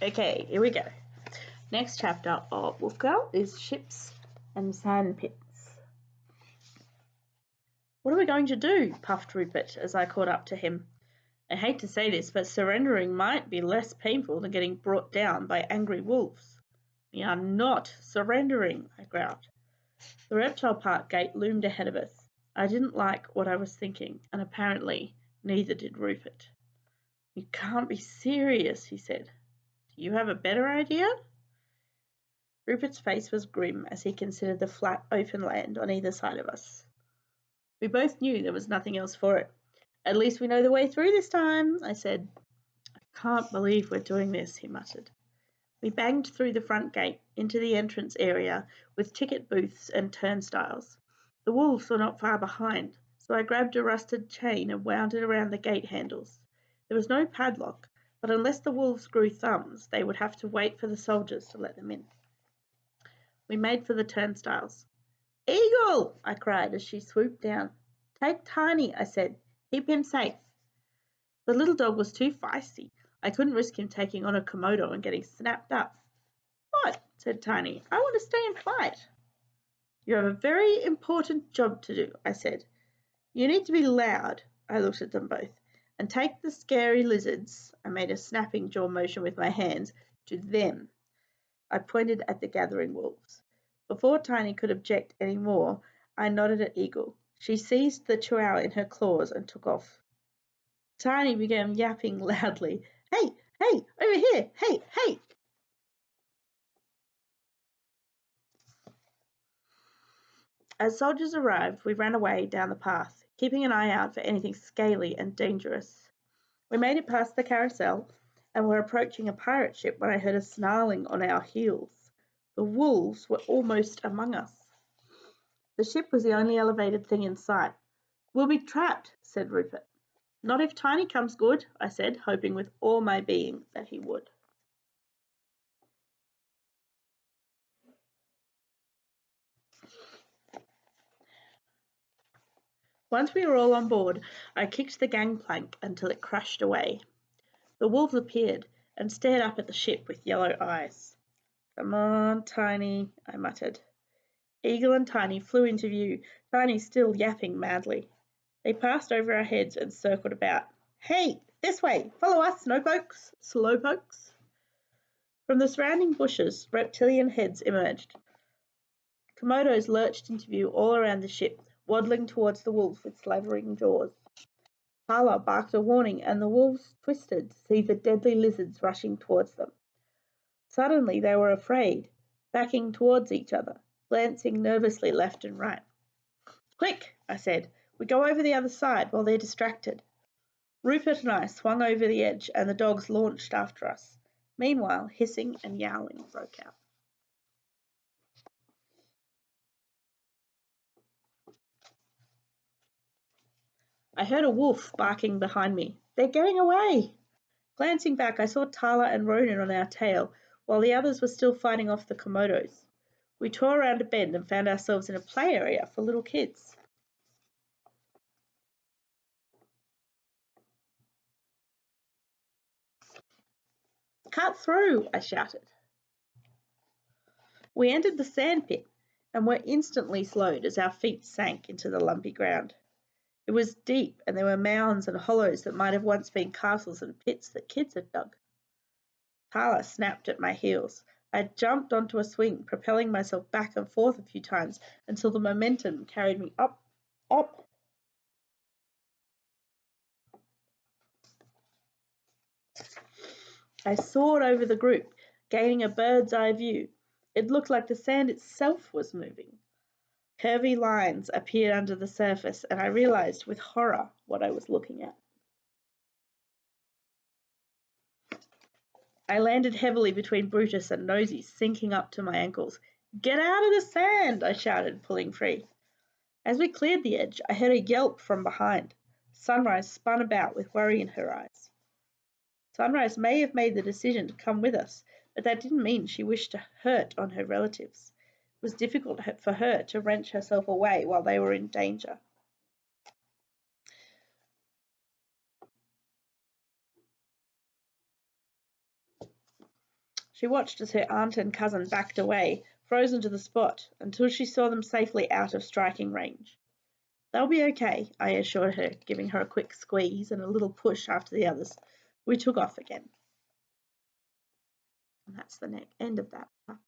Okay, here we go. Next chapter of Wolf Girl is Ships and Sand Pits. What are we going to do? Puffed Rupert as I caught up to him. I hate to say this, but surrendering might be less painful than getting brought down by angry wolves. We are not surrendering, I growled. The reptile park gate loomed ahead of us. I didn't like what I was thinking, and apparently neither did Rupert. You can't be serious, he said. Do you have a better idea? Rupert's face was grim as he considered the flat, open land on either side of us. We both knew there was nothing else for it. At least we know the way through this time, I said. I can't believe we're doing this, he muttered. We banged through the front gate into the entrance area with ticket booths and turnstiles. The wolves were not far behind, so I grabbed a rusted chain and wound it around the gate handles. There was no padlock, but unless the wolves grew thumbs, they would have to wait for the soldiers to let them in. We made for the turnstiles. Eagle! I cried as she swooped down. Take Tiny, I said. Keep him safe. The little dog was too feisty. I couldn't risk him taking on a Komodo and getting snapped up. What? Said Tiny. I want to stay and fight. You have a very important job to do, I said. You need to be loud, I looked at them both, and take the scary lizards, I made a snapping jaw motion with my hands, to them. I pointed at the gathering wolves. Before Tiny could object any more, I nodded at Eagle. She seized the chihuahua in her claws and took off. Tiny began yapping loudly. Hey, hey, over here, hey, hey! As soldiers arrived, we ran away down the path, keeping an eye out for anything scaly and dangerous. We made it past the carousel and were approaching a pirate ship when I heard a snarling on our heels. The wolves were almost among us. The ship was the only elevated thing in sight. We'll be trapped, said Rupert. Not if Tiny comes good, I said, hoping with all my being that he would. Once we were all on board, I kicked the gangplank until it crashed away. The wolves appeared and stared up at the ship with yellow eyes. Come on, Tiny, I muttered. Eagle and Tiny flew into view, Tiny still yapping madly. They passed over our heads and circled about. Hey, this way! Follow us, slowpokes! From the surrounding bushes, reptilian heads emerged. Komodos lurched into view all around the ship, waddling towards the wolves with slavering jaws. Tala barked a warning, and the wolves twisted to see the deadly lizards rushing towards them. Suddenly they were afraid, backing towards each other, glancing nervously left and right. Quick, I said. We go over the other side while they're distracted. Rupert and I swung over the edge, and the dogs launched after us. Meanwhile, hissing and yowling broke out. I heard a wolf barking behind me. They're getting away! Glancing back, I saw Tala and Ronan on our tail, while the others were still fighting off the Komodos. We tore around a bend and found ourselves in a play area for little kids. Cut through, I shouted. We entered the sand pit and were instantly slowed as our feet sank into the lumpy ground. It was deep, and there were mounds and hollows that might have once been castles and pits that kids had dug. Tala snapped at my heels. I jumped onto a swing, propelling myself back and forth a few times until the momentum carried me up. I soared over the group, gaining a bird's eye view. It looked like the sand itself was moving. Curvy lines appeared under the surface, and I realized with horror what I was looking at. I landed heavily between Brutus and Nosy, sinking up to my ankles. Get out of the sand, I shouted, pulling free. As we cleared the edge, I heard a yelp from behind. Sunrise spun about with worry in her eyes. Sunrise may have made the decision to come with us, but that didn't mean she wished to hurt on her relatives. It was difficult for her to wrench herself away while they were in danger. She watched as her aunt and cousin backed away, frozen to the spot, until she saw them safely out of striking range. "They'll be okay," I assured her, giving her a quick squeeze and a little push after the others. We took off again. And that's the end of that chapter.